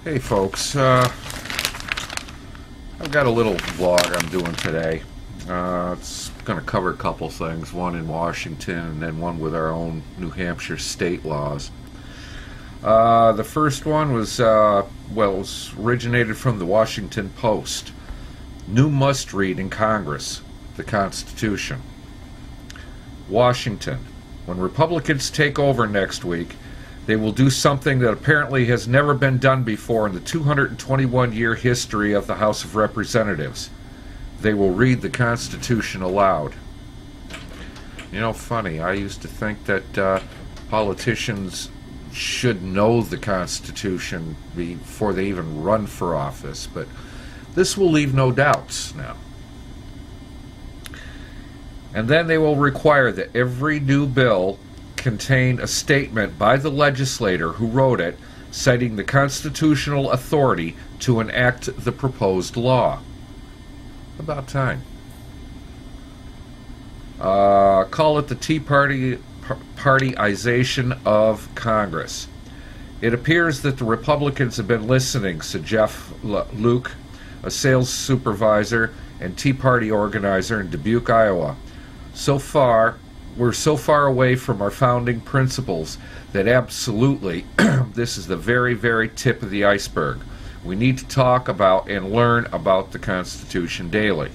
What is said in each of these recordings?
Hey folks, I've got a little vlog I'm doing today. It's going to cover a couple things, one in Washington and then one with our own New Hampshire state laws. The first one was, it was originated from the Washington Post. New must-read in Congress, the Constitution. Washington. When Republicans take over next week, they will do something that apparently has never been done before in the 221-year history of the House of Representatives. They will read the Constitution aloud. You know, funny, I used to think that politicians should know the Constitution before they even run for office, but this will leave no doubts now. And then they will require that every new bill contain a statement by the legislator who wrote it, citing the constitutional authority to enact the proposed law. About time. Call it the Tea Partyization of Congress. It appears that the Republicans have been listening, said Jeff Luke, a sales supervisor and Tea Party organizer in Dubuque, Iowa. We're so far away from our founding principles that absolutely this is the very, very tip of the iceberg. We need to talk about and learn about the Constitution daily.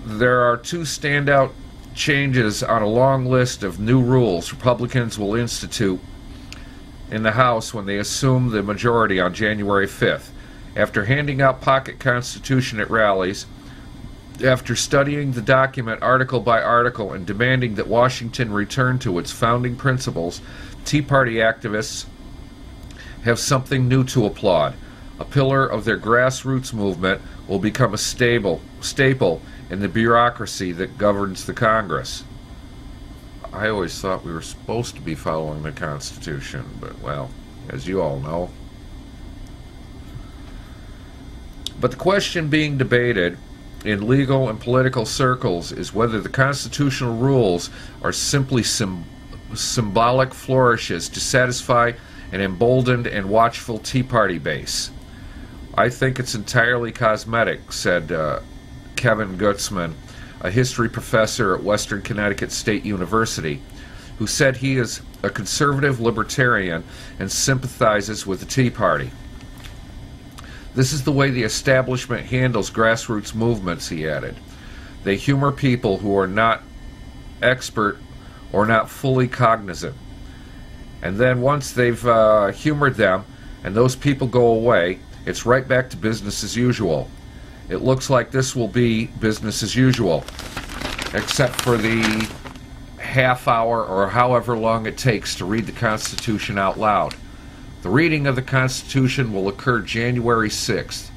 There are two standout changes on a long list of new rules Republicans will institute in the House when they assume the majority on January 5th. After handing out pocket Constitution at rallies, after studying the document article by article and demanding that Washington return to its founding principles, Tea Party activists have something new to applaud. A pillar of their grassroots movement will become a staple in the bureaucracy that governs the Congress. I always thought we were supposed to be following the Constitution, but, well, as you all know. But the question being debated in legal and political circles is whether the constitutional rules are simply symbolic flourishes to satisfy an emboldened and watchful Tea Party base. I think it's entirely cosmetic, said Kevin Gutzman, a history professor at Western Connecticut State University, who said he is a conservative libertarian and sympathizes with the Tea Party. This is the way the establishment handles grassroots movements, he added. They humor people who are not expert or not fully cognizant. And then once they've humored them and those people go away, it's right back to business as usual. It looks like this will be business as usual, except for the half hour or however long it takes to read the Constitution out loud. The reading of the Constitution will occur January 6th,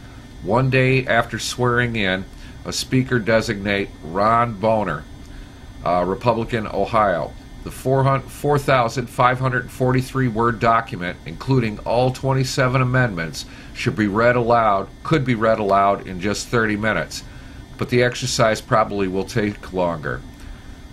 one day after swearing in a speaker-designate Ron Boner, Republican, Ohio. The 4,543-word document, including all 27 amendments, could be read aloud in just 30 minutes, but the exercise probably will take longer.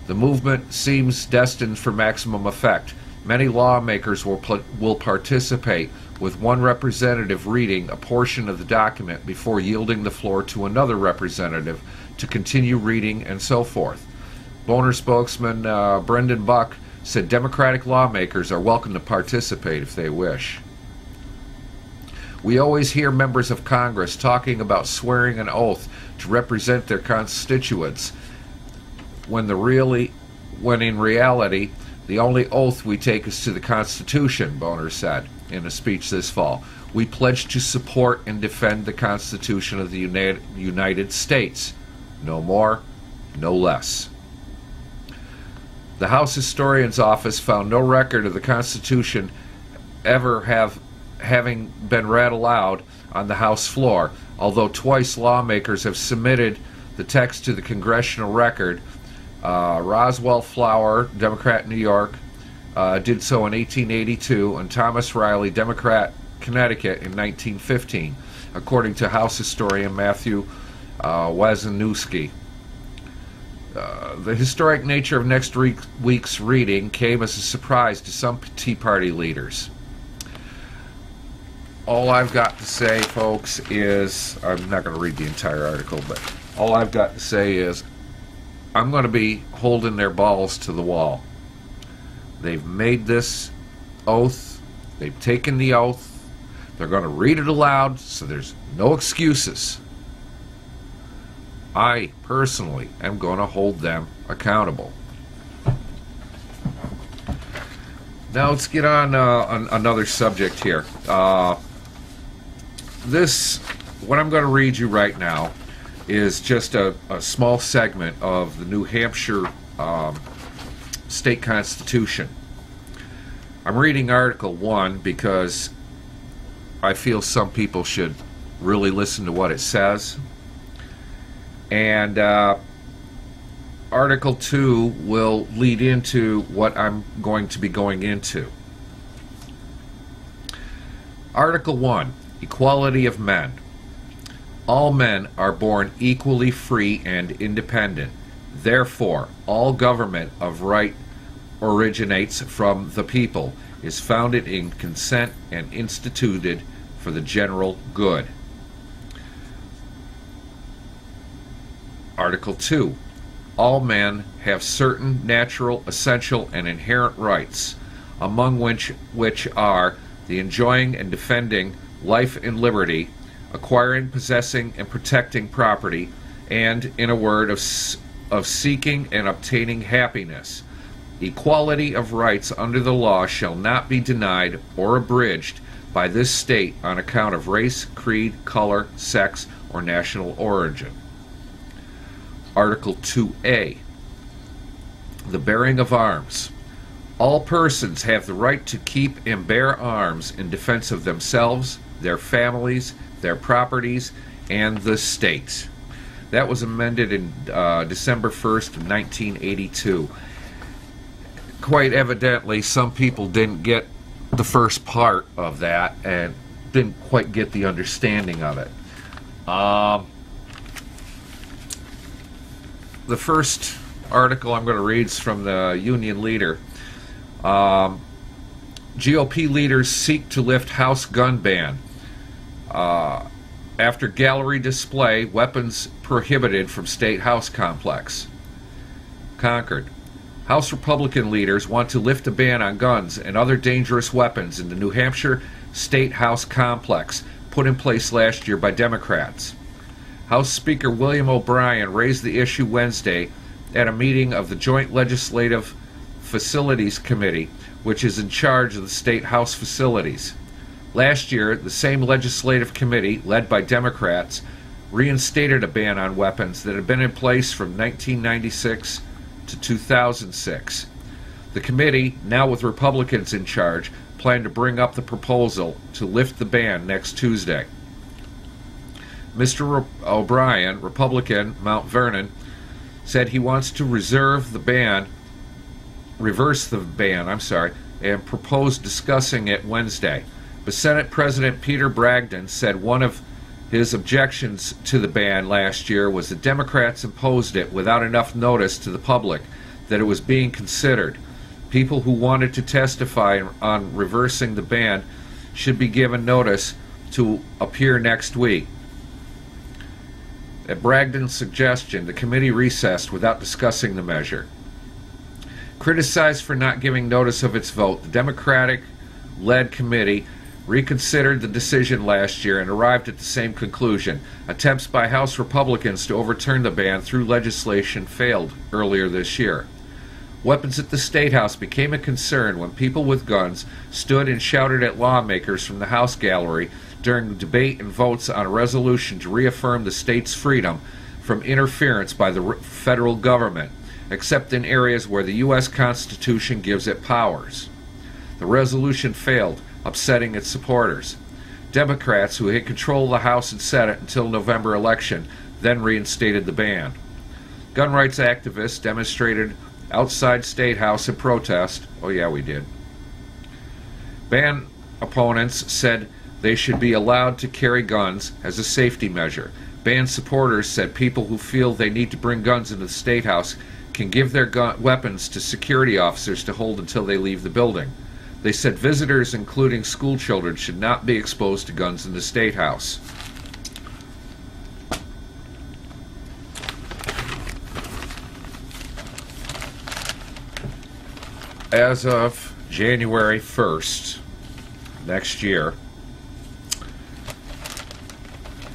The movement seems destined for maximum effect. Many lawmakers will participate, with one representative reading a portion of the document before yielding the floor to another representative to continue reading and so forth. Boner spokesman Brendan Buck said Democratic lawmakers are welcome to participate if they wish. We always hear members of Congress talking about swearing an oath to represent their constituents, when in reality, the only oath we take is to the Constitution, Boner said in a speech this fall. We pledge to support and defend the Constitution of the United States. No more, no less. The House Historian's Office found no record of the Constitution ever having been read aloud on the House floor, although twice lawmakers have submitted the text to the Congressional Record. Roswell Flower, Democrat, New York, did so in 1882, and Thomas Riley, Democrat, Connecticut, in 1915, according to House historian Matthew Wazanowski. The historic nature of next week's reading came as a surprise to some Tea Party leaders. all I've got to say, folks, is I'm not going to read the entire article, but all I've got to say is I'm going to be holding their balls to the wall. They've made this oath. They've taken the oath. They're going to read it aloud, so there's no excuses. I personally am going to hold them accountable. Now let's get on another subject here. What I'm going to read you right now is just a small segment of the New Hampshire state constitution. I'm reading Article 1 because I feel some people should really listen to what it says. And Article 2 will lead into what I'm going to be going into. Article 1, Equality of Men. All men are born equally free and independent. Therefore, all government of right originates from the people, is founded in consent, and instituted for the general good. Article 2. All men have certain natural, essential, and inherent rights, among which are the enjoying and defending life and liberty, acquiring, possessing, and protecting property, and, in a word, of seeking and obtaining happiness. Equality of rights under the law shall not be denied or abridged by this state on account of race, creed, color, sex, or national origin. Article 2A, the bearing of arms. All persons have the right to keep and bear arms in defense of themselves, their families, their properties, and the state. That was amended in December 1st of 1982. Quite evidently, some people didn't get the first part of that and didn't quite get the understanding of it. The first article I'm going to read is from the Union Leader. GOP leaders seek to lift House gun ban. After gallery display, weapons prohibited from State House complex. Concord. House Republican leaders want to lift a ban on guns and other dangerous weapons in the New Hampshire State House complex, put in place last year by Democrats. House Speaker William O'Brien raised the issue Wednesday at a meeting of the Joint Legislative Facilities Committee, which is in charge of the State House facilities. Last year, the same legislative committee, led by Democrats, reinstated a ban on weapons that had been in place from 1996 to 2006. The committee, now with Republicans in charge, plan to bring up the proposal to lift the ban next Tuesday. Mr. O'Brien, Republican, Mount Vernon, said he wants to reverse the ban, and proposed discussing it Wednesday. But Senate President Peter Bragdon said one of his objections to the ban last year was that Democrats imposed it without enough notice to the public that it was being considered. People who wanted to testify on reversing the ban should be given notice to appear next week. At Bragdon's suggestion, the committee recessed without discussing the measure. Criticized for not giving notice of its vote, the Democratic-led committee reconsidered the decision last year and arrived at the same conclusion. Attempts by House Republicans to overturn the ban through legislation failed earlier this year. Weapons at the State House became a concern when people with guns stood and shouted at lawmakers from the House gallery during the debate and votes on a resolution to reaffirm the state's freedom from interference by the federal government, except in areas where the U.S. Constitution gives it powers. The resolution failed, upsetting its supporters. Democrats, who had control of the House and Senate until November election, then reinstated the ban. Gun rights activists demonstrated outside State House in protest. Oh yeah, we did. Ban opponents said they should be allowed to carry guns as a safety measure. Ban supporters said people who feel they need to bring guns into the State House can give their weapons to security officers to hold until they leave the building. They said visitors, including school children, should not be exposed to guns in the State House. As of January 1st, next year,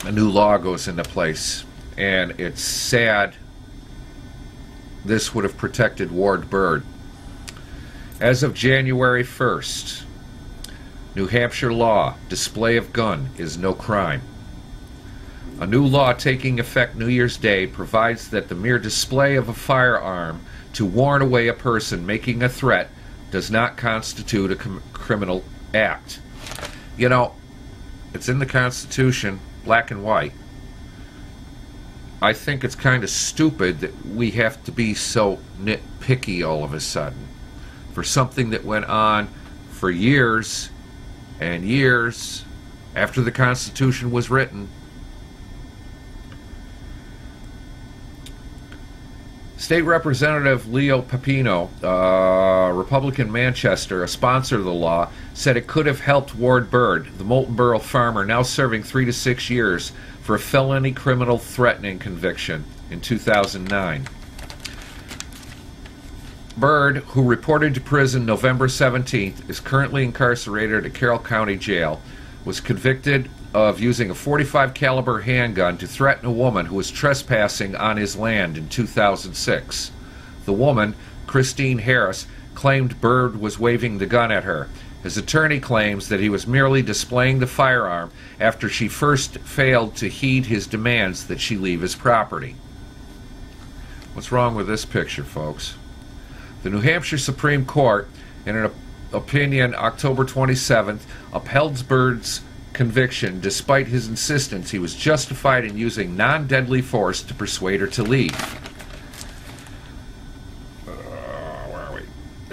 a new law goes into place, and it's sad this would have protected Ward Bird. As of January 1st, New Hampshire law, display of gun is no crime. A new law taking effect New Year's Day provides that the mere display of a firearm to warn away a person making a threat does not constitute a criminal act. You know, it's in the Constitution, black and white. I think it's kind of stupid that we have to be so nitpicky all of a sudden for something that went on for years and years after the Constitution was written. State Representative Leo Pepino, Republican Manchester, a sponsor of the law, said it could have helped Ward Bird, the Moulton Borough farmer now serving 3 to 6 years for a felony criminal threatening conviction in 2009. Bird, who reported to prison November 17th, is currently incarcerated at Carroll County Jail, was convicted of using a .45 caliber handgun to threaten a woman who was trespassing on his land in 2006. The woman, Christine Harris, claimed Bird was waving the gun at her. His attorney claims that he was merely displaying the firearm after she first failed to heed his demands that she leave his property. What's wrong with this picture, folks? The New Hampshire Supreme Court, in an opinion October 27th, upheld Bird's conviction despite his insistence he was justified in using non-deadly force to persuade her to leave. Where are we?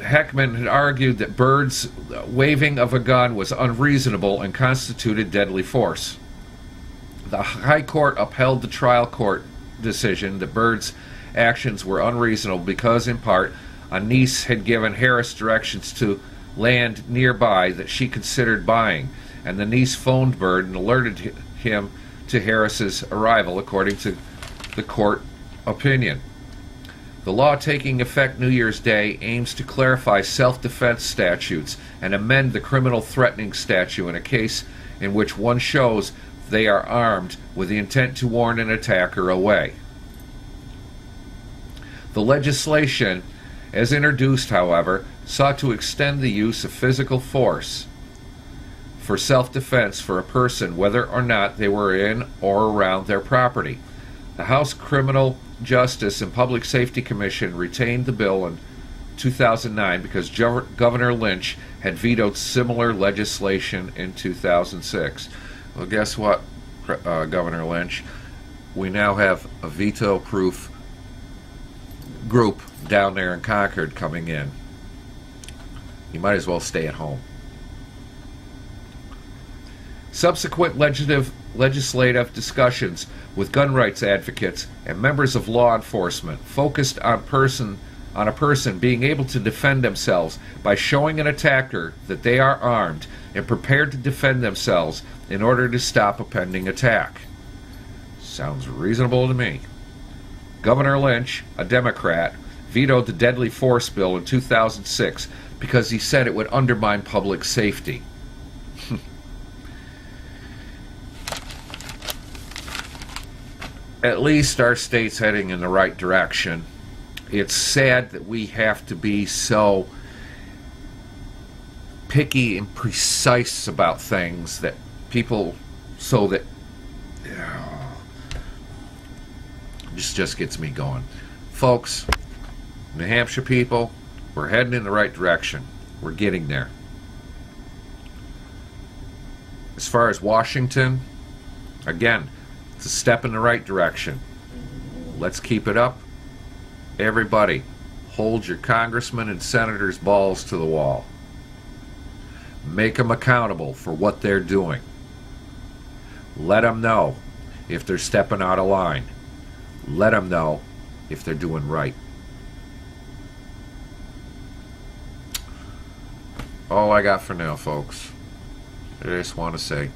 Heckman had argued that Bird's waving of a gun was unreasonable and constituted deadly force. The High Court upheld the trial court decision that Bird's actions were unreasonable because, in part, a niece had given Harris directions to land nearby that she considered buying, and the niece phoned Bird and alerted him to Harris's arrival, according to the court opinion. The law taking effect New Year's Day aims to clarify self-defense statutes and amend the criminal threatening statute in a case in which one shows they are armed with the intent to warn an attacker away. The legislation, as introduced, however, sought to extend the use of physical force for self-defense for a person whether or not they were in or around their property. The House Criminal Justice and Public Safety Commission retained the bill in 2009 because Governor Lynch had vetoed similar legislation in 2006. Well, guess what, Governor Lynch? We now have a veto-proof group down there in Concord coming in. You might as well stay at home. Subsequent legislative discussions with gun rights advocates and members of law enforcement focused on a person being able to defend themselves by showing an attacker that they are armed and prepared to defend themselves in order to stop a pending attack. Sounds reasonable to me. Governor Lynch, a Democrat, vetoed the deadly force bill in 2006 because he said it would undermine public safety. At least our state's heading in the right direction. It's sad that we have to be so picky and precise about things that people, so that just gets me going. Folks, New Hampshire people, we're heading in the right direction. We're getting there. As far as Washington, again, it's a step in the right direction. Let's keep it up. Everybody, hold your congressmen and senators' balls to the wall. Make them accountable for what they're doing. Let them know if they're stepping out of line. Let them know if they're doing right. all I got for now, folks. I just want to say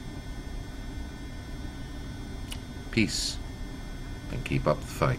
peace and keep up the fight.